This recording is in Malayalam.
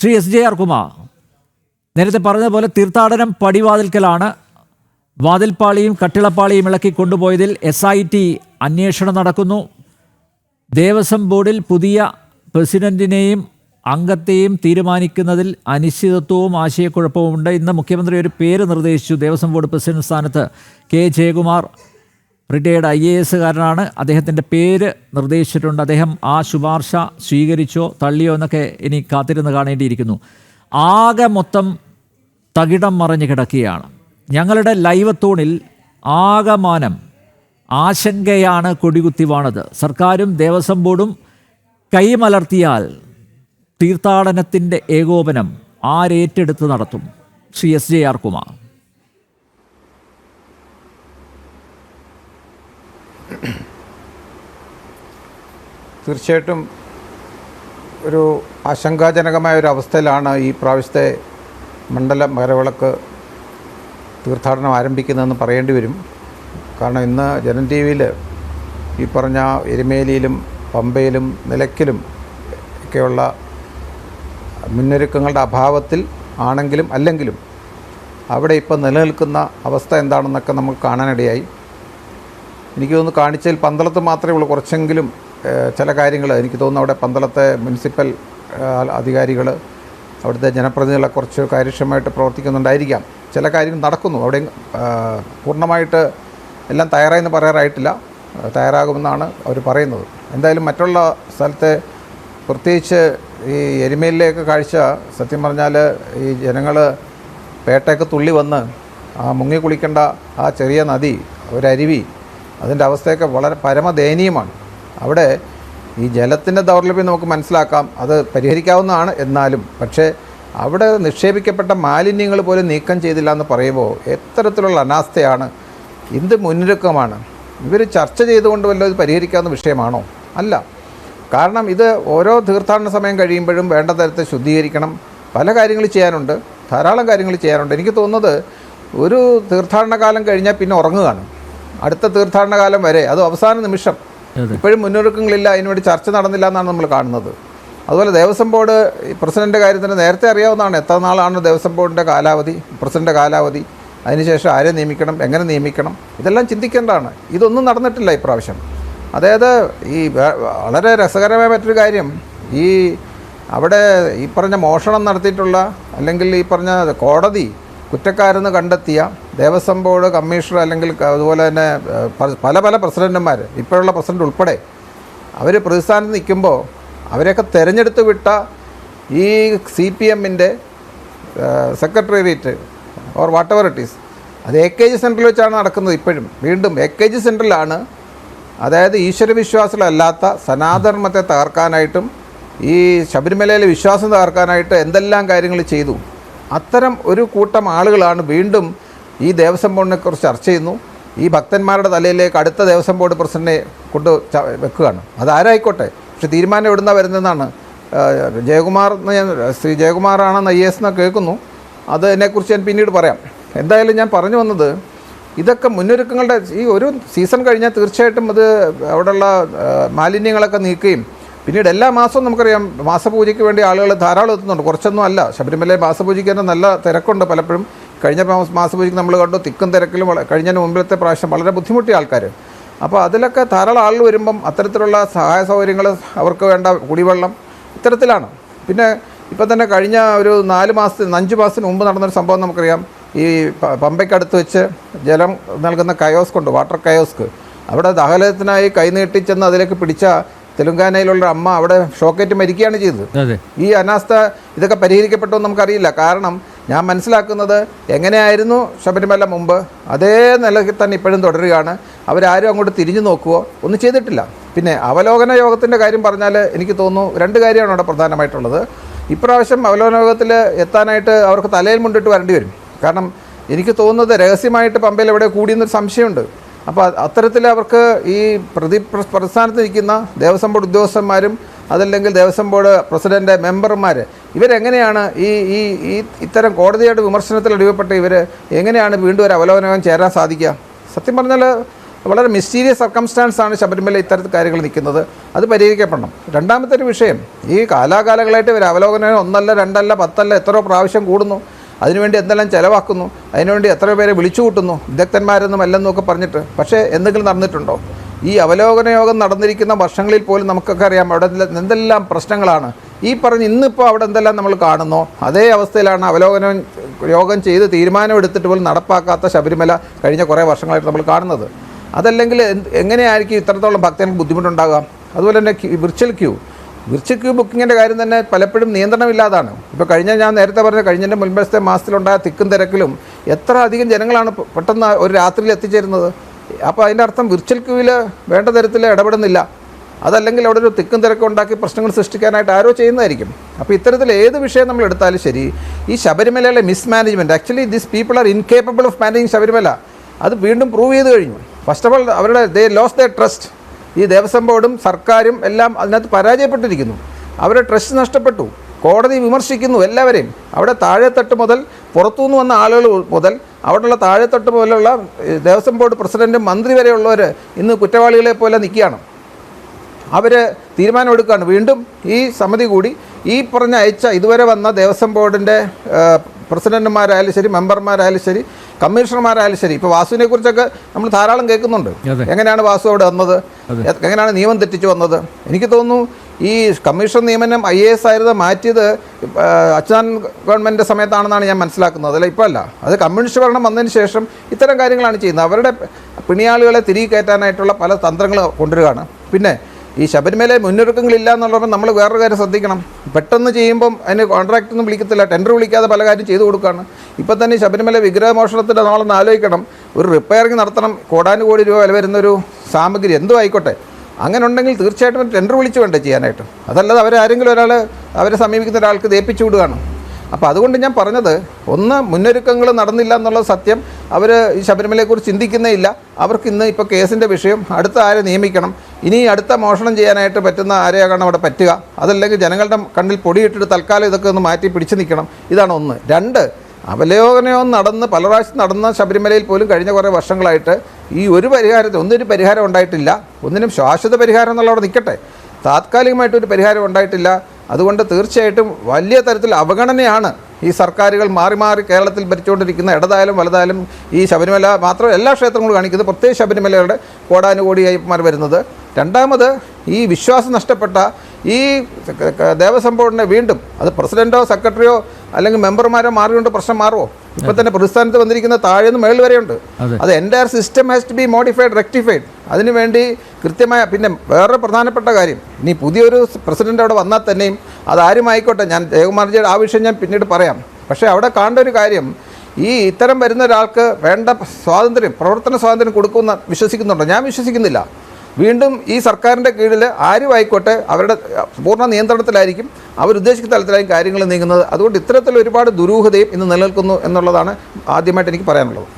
ശ്രീ SJR കുമാർ, നേരത്തെ പറഞ്ഞതുപോലെ തീർത്ഥാടനം പടിവാതിൽക്കലാണ്. വാതിൽപ്പാളിയും കട്ടിളപ്പാളിയും ഇളക്കി കൊണ്ടുപോയതിൽ SIT അന്വേഷണം നടക്കുന്നു. ദേവസ്വം ബോർഡിൽ പുതിയ പ്രസിഡന്റിനെയും അംഗത്തെയും തീരുമാനിക്കുന്നതിൽ അനിശ്ചിതത്വവും ആശയക്കുഴപ്പവുമുണ്ട്. ഇന്ന് മുഖ്യമന്ത്രി ഒരു പേര് നിർദ്ദേശിച്ചു. ദേവസ്വം ബോർഡ് പ്രസിഡന്റ് സ്ഥാനത്ത് K. Jayakumar, retired IAS കാരനാണ്. അദ്ദേഹത്തിൻ്റെ പേര് നിർദ്ദേശിച്ചിട്ടുണ്ട്. അദ്ദേഹം ആ ശുപാർശ സ്വീകരിച്ചോ തള്ളിയോ എന്നൊക്കെ ഇനി കാത്തിരുന്ന് കാണേണ്ടിയിരിക്കുന്നു. ആകെ മൊത്തം തകിടം മറിഞ്ഞ് കിടക്കുകയാണ്. ഞങ്ങളുടെ ലൈവ് തൂണിൽ ആകമാനം ആശങ്കയാണ് കൊടികുത്തി വാണത്. സർക്കാരും ദേവസ്വം ബോർഡും കൈമലർത്തിയാൽ തീർത്ഥാടനത്തിൻ്റെ ഏകോപനം ആരേറ്റെടുത്ത് നടത്തും? ശ്രീ SJR കുമാർ. തീർച്ചയായിട്ടും ഒരു ആശങ്കാജനകമായ ഒരു അവസ്ഥയിലാണ് ഈ പ്രാവശ്യത്തെ മണ്ഡല മകരവിളക്ക് തീർത്ഥാടനം ആരംഭിക്കുന്നതെന്ന് പറയേണ്ടി വരും. കാരണം ഇന്ന് ജനം TV-യിൽ ഈ പറഞ്ഞ എരുമേലിയിലും പമ്പയിലും നിലയ്ക്കലും ഒക്കെയുള്ള മുന്നൊരുക്കങ്ങളുടെ അഭാവത്തിൽ ആണെങ്കിലും അല്ലെങ്കിലും അവിടെ ഇപ്പോൾ നിലനിൽക്കുന്ന അവസ്ഥ എന്താണെന്നൊക്കെ നമുക്ക് കാണാനിടയായി. എനിക്ക് തോന്നുന്നു കാണിച്ചതിൽ പന്തളത്ത് മാത്രമേ ഉള്ളൂ കുറച്ചെങ്കിലും ചില കാര്യങ്ങൾ. എനിക്ക് തോന്നുന്നു അവിടെ പന്തളത്തെ മുനിസിപ്പൽ അധികാരികൾ, അവിടുത്തെ ജനപ്രതിനിധികളെ കുറച്ച് കാര്യക്ഷമമായിട്ട് പ്രവർത്തിക്കുന്നുണ്ടായിരിക്കാം. ചില കാര്യങ്ങൾ നടക്കുന്നു. അവിടെ പൂർണ്ണമായിട്ട് എല്ലാം തയ്യാറായെന്ന് പറയാറായിട്ടില്ല. തയ്യാറാകുമെന്നാണ് അവർ പറയുന്നത്. എന്തായാലും മറ്റുള്ള സ്ഥലത്തെ പ്രത്യേകിച്ച് ഈ എരുമേലിലേക്ക് കാഴ്ച സത്യം പറഞ്ഞാൽ ഈ ജനങ്ങൾ പേട്ടയൊക്കെ തുള്ളി വന്ന് ആ മുങ്ങി കുളിക്കേണ്ട ആ ചെറിയ നദി, ഒരരുവി, അതിൻ്റെ അവസ്ഥയൊക്കെ വളരെ പരമദയനീയമാണ്. അവിടെ ഈ ജലത്തിൻ്റെ ദൗർലഭ്യം നമുക്ക് മനസ്സിലാക്കാം, അത് പരിഹരിക്കാവുന്നതാണ്. എന്നാലും പക്ഷേ അവിടെ നിക്ഷേപിക്കപ്പെട്ട മാലിന്യങ്ങൾ പോലും നീക്കം ചെയ്തില്ല എന്ന് പറയുമ്പോൾ എത്തരത്തിലുള്ള അനാസ്ഥയാണ്, എന്ത് മുന്നൊരുക്കമാണ്? ഇവർ ചർച്ച ചെയ്തുകൊണ്ട് വല്ലതും പരിഹരിക്കാവുന്ന വിഷയമാണോ? അല്ല. കാരണം ഇത് ഓരോ തീർത്ഥാടന സമയം കഴിയുമ്പോഴും വേണ്ട തരത്തിൽ ശുദ്ധീകരിക്കണം. പല കാര്യങ്ങൾ ചെയ്യാനുണ്ട്, ധാരാളം കാര്യങ്ങൾ ചെയ്യാനുണ്ട്. എനിക്ക് തോന്നുന്നത് ഒരു തീർത്ഥാടന കാലം കഴിഞ്ഞാൽ പിന്നെ ഉറങ്ങുകയാണ്. അടുത്ത തീർത്ഥാടന കാലം വരെ, അത് അവസാന നിമിഷം. ഇപ്പോഴും മുന്നൊരുക്കങ്ങളില്ല, അതിനുവേണ്ടി ചർച്ച നടന്നില്ല എന്നാണ് നമ്മൾ കാണുന്നത്. അതുപോലെ ദേവസ്വം ബോർഡ് പ്രസിഡൻ്റ് കാര്യത്തിന് നേരത്തെ അറിയാവുന്നതാണ് എത്ര നാളാണ് ദേവസ്വം ബോർഡിൻ്റെ കാലാവധി, പ്രസിഡൻ്റ് കാലാവധി, അതിനുശേഷം ആരെ നിയമിക്കണം, എങ്ങനെ നിയമിക്കണം, ഇതെല്ലാം ചിന്തിക്കേണ്ടതാണ്. ഇതൊന്നും നടന്നിട്ടില്ല ഇപ്രാവശ്യം. അതായത് ഈ വളരെ രസകരമായ മറ്റൊരു കാര്യം, ഈ അവിടെ ഈ പറഞ്ഞ മോഷണം നടത്തിയിട്ടുള്ള അല്ലെങ്കിൽ ഈ പറഞ്ഞ കോടതി കുറ്റക്കാരെന്ന് കണ്ടെത്തിയ ദേവസ്വം ബോർഡ് കമ്മീഷണർ അല്ലെങ്കിൽ അതുപോലെ തന്നെ പല പ്രസിഡന്റുമാർ, ഇപ്പോഴുള്ള പ്രസിഡന്റ് ഉൾപ്പെടെ, അവർ പ്രതിസ്ഥാനത്ത് നിൽക്കുമ്പോൾ അവരെയൊക്കെ തിരഞ്ഞെടുത്ത് വിട്ട ഈ CPM-ൻ്റെ secretariat or whatever it is, അത് AKG സെൻറ്ററിൽ വെച്ചാണ് നടക്കുന്നത്. ഇപ്പോഴും വീണ്ടും AKG സെൻറ്ററിലാണ്. അതായത് ഈശ്വരവിശ്വാസികളല്ലാത്ത സനാതനമത്തെ തകർക്കാനായിട്ടും ഈ ശബരിമലയിലെ വിശ്വാസം തകർക്കാനായിട്ട് എന്തെല്ലാം കാര്യങ്ങൾ ചെയ്തു. അത്തരം ഒരു കൂട്ടം ആളുകളാണ് വീണ്ടും ഈ ദേവസ്വം ബോർഡിനെ കുറിച്ച് ചർച്ച ചെയ്യുന്നു. ഈ ഭക്തന്മാരുടെ തലയിലേക്ക് അടുത്ത ദേവസ്വം ബോർഡ് പ്രസിഡന്റിനെ കൊണ്ട് വെക്കുകയാണ്. അതാരായിക്കോട്ടെ, പക്ഷെ തീരുമാനം എവിടുന്നാണ് വരുന്നതെന്നാണ്. ജയകുമാർ ശ്രീ ജയകുമാറാണെന്ന് IAS എന്ന് കേൾക്കുന്നു. അത് എന്നെക്കുറിച്ച് ഞാൻ പിന്നീട് പറയാം. എന്തായാലും ഞാൻ പറഞ്ഞു വന്നത്, ഇതൊക്കെ മുന്നൊരുക്കങ്ങളുടെ ഈ ഒരു സീസൺ കഴിഞ്ഞാൽ തീർച്ചയായിട്ടും അത് അവിടെയുള്ള മാലിന്യങ്ങളൊക്കെ നീക്കുകയും പിന്നീട് എല്ലാ മാസവും നമുക്കറിയാം മാസപൂജയ്ക്ക് വേണ്ടി ആളുകൾ ധാരാളം എത്തുന്നുണ്ട്. കുറച്ചൊന്നും അല്ല, ശബരിമല മാസപൂജയ്ക്ക് തന്നെ നല്ല തിരക്കുണ്ട്. പലപ്പോഴും കഴിഞ്ഞ മാസപൂജയ്ക്ക് നമ്മൾ കണ്ടു തിക്കും തിരക്കിലും കഴിഞ്ഞതിന് മുമ്പിലത്തെ പ്രാവശ്യം വളരെ ബുദ്ധിമുട്ടിയ ആൾക്കാർ. അപ്പോൾ അതിലൊക്കെ ധാരാളം ആളുകൾ വരുമ്പം അത്തരത്തിലുള്ള സഹായ സൗകര്യങ്ങൾ, അവർക്ക് വേണ്ട കുടിവെള്ളം, ഇത്തരത്തിലാണ്. പിന്നെ ഇപ്പം തന്നെ കഴിഞ്ഞ ഒരു 5 മാസത്തിന് മുമ്പ് നടന്നൊരു സംഭവം നമുക്കറിയാം. ഈ പമ്പയ്ക്കടുത്ത് വെച്ച് ജലം നൽകുന്ന കയോസ്ക് ഉണ്ട്, വാട്ടർ കയോസ്ക്. അവിടെ ദാഹജലത്തിനായി കൈനീട്ടിച്ചെന്ന് അതിലേക്ക് പിടിച്ച തെലുങ്കാനയിലുള്ള അമ്മ അവിടെ ഷോക്കേറ്റ് മരിക്കുകയാണ് ചെയ്തത്. ഈ അനാസ്ഥ ഇതൊക്കെ പരിഹരിക്കപ്പെട്ടോ എന്ന് നമുക്കറിയില്ല. കാരണം ഞാൻ മനസ്സിലാക്കുന്നത് എങ്ങനെയായിരുന്നു ശബരിമല മുമ്പ്, അതേ നിലയ്ക്ക് തന്നെ ഇപ്പോഴും തുടരുകയാണ്. അവരാരും അങ്ങോട്ട് തിരിഞ്ഞു നോക്കുകയോ ഒന്നും ചെയ്തിട്ടില്ല. പിന്നെ അവലോകന യോഗത്തിൻ്റെ കാര്യം പറഞ്ഞാൽ എനിക്ക് തോന്നുന്നു 2 കാര്യമാണ് അവിടെ പ്രധാനമായിട്ടുള്ളത്. ഇപ്രാവശ്യം അവലോകന യോഗത്തിൽ എത്താനായിട്ട് അവർക്ക് തലയിൽ മുണ്ടിട്ട് വരേണ്ടി വരും. കാരണം എനിക്ക് തോന്നുന്നത് രഹസ്യമായിട്ട് പമ്പയിൽ എവിടെ കൂടിയെന്നൊരു സംശയമുണ്ട്. അപ്പോൾ അത്തരത്തിൽ അവർക്ക് ഈ പ്രതിസ്ഥാനത്ത് നിൽക്കുന്ന ദേവസ്വം ബോർഡ് ഉദ്യോഗസ്ഥന്മാരും അതല്ലെങ്കിൽ ദേവസ്വം ബോർഡ് പ്രസിഡന്റ് മെമ്പർമാർ ഇവരെങ്ങനെയാണ് ഈ ഇത്തരം കോടതിയുടെ വിമർശനത്തിൽ അടിവപ്പെട്ട ഇവർ എങ്ങനെയാണ് വീണ്ടും ഒരു അവലോകനം ചേരാൻ സാധിക്കുക? സത്യം പറഞ്ഞാൽ വളരെ മിസ്റ്റീരിയസ് സർക്കംസ്റ്റാൻസ് ആണ് ശബരിമല ഇത്തരത്തിൽ കാര്യങ്ങൾ നിൽക്കുന്നത്. അത് പരിഹരിക്കപ്പെടണം. രണ്ടാമത്തെ ഒരു വിഷയം, ഈ കാലാകാലങ്ങളായിട്ട് ഇവർ അവലോകനം 1 2 10 എത്രയോ പ്രാവശ്യം കൂടുന്നു, അതിനുവേണ്ടി എന്തെല്ലാം ചിലവാക്കുന്നു, അതിനുവേണ്ടി എത്രയോ പേരെ വിളിച്ചു കൂട്ടുന്നു, വിദഗ്ധന്മാരെന്നും അല്ലെന്നും ഒക്കെ പറഞ്ഞിട്ട്. പക്ഷേ എന്തെങ്കിലും നടന്നിട്ടുണ്ടോ? ഈ അവലോകന യോഗം നടന്നിരിക്കുന്ന വർഷങ്ങളിൽ പോലും നമുക്കൊക്കെ അറിയാം അവിടെ എന്തെല്ലാം പ്രശ്നങ്ങളാണ്. ഈ പറഞ്ഞ് ഇന്നിപ്പോൾ അവിടെ എന്തെല്ലാം നമ്മൾ കാണുന്നോ അതേ അവസ്ഥയിലാണ് അവലോകന യോഗം ചെയ്ത് തീരുമാനമെടുത്തിട്ട് പോലും നടപ്പാക്കാത്ത ശബരിമല കഴിഞ്ഞ കുറേ വർഷങ്ങളായിട്ട് നമ്മൾ കാണുന്നത്. അതല്ലെങ്കിൽ എങ്ങനെയായിരിക്കും ഇത്രത്തോളം ഭക്തർക്ക് ബുദ്ധിമുട്ടുണ്ടാകുക? അതുപോലെ തന്നെ വിർച്വൽ ക്യൂ ബുക്കിങ്ങിൻ്റെ കാര്യം തന്നെ പലപ്പോഴും നിയന്ത്രണമില്ലാതാണ്. ഇപ്പോൾ ഞാൻ നേരത്തെ പറഞ്ഞ കഴിഞ്ഞതിൻ്റെ മുൻപത്തെ മാസത്തിലുണ്ടായ തിക്കും തിരക്കിലും എത്ര അധികം ജനങ്ങളാണ് പെട്ടെന്ന് ഒരു രാത്രിയിൽ എത്തിച്ചേരുന്നത്. അപ്പോൾ അതിൻ്റെ അർത്ഥം വിർച്വൽ ക്യൂവിൽ വേണ്ട തരത്തിൽ ഇടപെടുന്നില്ല. അതല്ലെങ്കിൽ അവിടെ ഒരു തിക്കും തിരക്കും ഉണ്ടാക്കി പ്രശ്നങ്ങൾ സൃഷ്ടിക്കാനായിട്ട് ആരോ ചെയ്യുന്നതായിരിക്കും. അപ്പോൾ ഇത്തരത്തിൽ ഏത് വിഷയം നമ്മൾ എടുത്താലും ശരി, ഈ ശബരിമലയിലെ mismanagement, actually this people are incapable of managing Sabarimala. അത് വീണ്ടും പ്രൂവ് ചെയ്ത് കഴിഞ്ഞു. First of all they loss there trust. ഈ ദേവസ്വം ബോർഡും സർക്കാരും എല്ലാം അതിനകത്ത് പരാജയപ്പെട്ടിരിക്കുന്നു. അവരുടെ ട്രസ്റ്റ് നഷ്ടപ്പെട്ടു. കോടതി വിമർശിക്കുന്നു എല്ലാവരെയും. അവിടെ താഴെത്തട്ട് മുതൽ പുറത്തുനിന്ന് വന്ന ആളുകൾ മുതൽ അവിടെയുള്ള താഴെത്തട്ട് പോലുള്ള ദേവസ്വം ബോർഡ് പ്രസിഡൻറ്റും മന്ത്രി വരെയുള്ളവർ ഇന്ന് കുറ്റവാളികളെ പോലെ നിൽക്കുകയാണ്. അവർ തീരുമാനമെടുക്കുകയാണ്. വീണ്ടും ഈ സമിതി കൂടി ഈ പറഞ്ഞ ഇതുവരെ വന്ന ദേവസ്വം ബോർഡിൻ്റെ പ്രസിഡന്റുമാരായാലും ശരി, മെമ്പർമാരായാലും ശരി, കമ്മീഷണർമാരായാലും ശരി, ഇപ്പോൾ വാസുവിനെ കുറിച്ചൊക്കെ നമ്മൾ ധാരാളം കേൾക്കുന്നുണ്ട്. എങ്ങനെയാണ് വാസു അവിടെ വന്നത്, എങ്ങനെയാണ് നിയമം തെറ്റിച്ചു വന്നത്? എനിക്ക് തോന്നുന്നു ഈ കമ്മീഷൻ നിയമനം IAS ആയിരുന്നത് മാറ്റിയത് അച്യുതാനന്ദ ഗവൺമെൻറ് സമയത്താണെന്നാണ് ഞാൻ മനസ്സിലാക്കുന്നത്. അല്ല, ഇപ്പോൾ അല്ല, അത് കമ്മ്യൂണിസ്റ്റ് ഭരണം വന്നതിന് ശേഷം ഇത്തരം കാര്യങ്ങളാണ് ചെയ്യുന്നത്. അവരുടെ പിണിയാളുകളെ തിരികെ കയറ്റാനായിട്ടുള്ള പല തന്ത്രങ്ങൾ കൊണ്ടുവരികയാണ്. പിന്നെ ഈ ശബരിമല മുന്നൊരുക്കങ്ങളില്ല എന്നുള്ളപ്പോൾ നമ്മൾ വേറൊരു കാര്യം ശ്രദ്ധിക്കണം. പെട്ടെന്ന് ചെയ്യുമ്പം അതിന് കോൺട്രാക്റ്റൊന്നും വിളിക്കത്തില്ല, ടെൻഡർ വിളിക്കാതെ പല കാര്യം ചെയ്തു കൊടുക്കുകയാണ്. ഇപ്പം തന്നെ ഈ ശബരിമല വിഗ്രഹമോഷണത്തിൻ്റെ നാളൊന്ന് ആലോചിക്കണം. ഒരു റിപ്പയറിങ് നടത്തണം, കോടാനുകോടി രൂപ വില വരുന്നൊരു സാമഗ്രി എന്തും ആയിക്കോട്ടെ. അങ്ങനെ ഉണ്ടെങ്കിൽ തീർച്ചയായിട്ടും ടെൻഡർ വിളിച്ച് വേണ്ടേ ചെയ്യാനായിട്ട്. അതല്ലാതെ അവരാരെങ്കിലും അവരെ സമീപിക്കുന്ന ഒരാൾക്ക് ദേപ്പിച്ചു വിടുകയാണ്. അപ്പോൾ അതുകൊണ്ട് ഞാൻ പറഞ്ഞത്, ഒന്ന്, മുന്നൊരുക്കങ്ങൾ നടന്നില്ല എന്നുള്ളത് സത്യം. അവർ ഈ ശബരിമലയെക്കുറിച്ച് ചിന്തിക്കുന്നേ ഇല്ല. അവർക്ക് ഇന്ന് ഇപ്പോൾ കേസിൻ്റെ വിഷയം, അടുത്ത ആരെ നിയമിക്കണം, ഇനി അടുത്ത മോഷണം ചെയ്യാനായിട്ട് പറ്റുന്ന ആരെയാകണം അവിടെ പറ്റുക, അതല്ലെങ്കിൽ ജനങ്ങളുടെ കണ്ണിൽ പൊടിയിട്ടിട്ട് തൽക്കാലം ഇതൊക്കെ ഒന്ന് മാറ്റി പിടിച്ചു നിൽക്കണം. ഇതാണ് ഒന്ന്. രണ്ട്, അവലോകനവും നടന്ന് പല പ്രാവശ്യം നടന്ന ശബരിമലയിൽ പോലും കഴിഞ്ഞ കുറേ വർഷങ്ങളായിട്ട് ഈ ഒന്നൊരു പരിഹാരം ഉണ്ടായിട്ടില്ല. ഒന്നിനും ശാശ്വത പരിഹാരം എന്നുള്ളവിടെ നിൽക്കട്ടെ, താത്കാലികമായിട്ടൊരു പരിഹാരം ഉണ്ടായിട്ടില്ല. അതുകൊണ്ട് തീർച്ചയായിട്ടും വലിയ തരത്തിൽ അവഗണനയാണ് ഈ സർക്കാരുകൾ മാറി മാറി കേരളത്തിൽ ഭരിച്ചുകൊണ്ടിരിക്കുന്ന ഇടതായാലും വലതായാലും ഈ ശബരിമല മാത്രം എല്ലാ ക്ഷേത്രങ്ങളും കാണിക്കുന്നത്, പ്രത്യേകിച്ച് ശബരിമലയുടെ കോടാനുകോടി അയ്യപ്പന്മാർ വരുന്നത്. രണ്ടാമത്, ഈ വിശ്വാസം നഷ്ടപ്പെട്ട ഈ ദേവസ്വം ബോർഡിനെ വീണ്ടും അത് പ്രസിഡൻറ്റോ സെക്രട്ടറിയോ അല്ലെങ്കിൽ മെമ്പർമാരോ മാറിക്കൊണ്ട് പ്രശ്നം മാറുമോ? ഇപ്പം തന്നെ പ്രതിസ്ഥാനത്ത് വന്നിരിക്കുന്ന താഴേന്ന് മേളിൽ വരെയുണ്ട്. അത് entire system has to be modified, rectified. അതിനുവേണ്ടി കൃത്യമായ, പിന്നെ വേറെ പ്രധാനപ്പെട്ട കാര്യം, ഇനി പുതിയൊരു പ്രസിഡൻ്റ് അവിടെ വന്നാൽ തന്നെയും അതാരുമായിക്കോട്ടെ, ഞാൻ ജയകുമാർജിയുടെ ആ വിഷയം ഞാൻ പിന്നീട് പറയാം. പക്ഷേ അവിടെ കാണേണ്ട ഒരു കാര്യം, ഈ ഇത്തരം വരുന്ന ഒരാൾക്ക് വേണ്ട സ്വാതന്ത്ര്യം, പ്രവർത്തന സ്വാതന്ത്ര്യം കൊടുക്കുമെന്ന് വിശ്വസിക്കുന്നുണ്ടോ? ഞാൻ വിശ്വസിക്കുന്നില്ല. വീണ്ടും ഈ സർക്കാരിൻ്റെ കീഴിൽ ആരുമായിക്കോട്ടെ അവരുടെ പൂർണ്ണ നിയന്ത്രണത്തിലായിരിക്കും, അവരുദ്ദേശിക്കുന്ന തലത്തിലായിരിക്കും കാര്യങ്ങൾ നീങ്ങുന്നത്. അതുകൊണ്ട് ഇത്തരത്തിൽ ഒരുപാട് ദുരൂഹതയും ഇന്ന് നിലനിൽക്കുന്നു എന്നുള്ളതാണ് ആദ്യമായിട്ട് എനിക്ക് പറയാനുള്ളത്.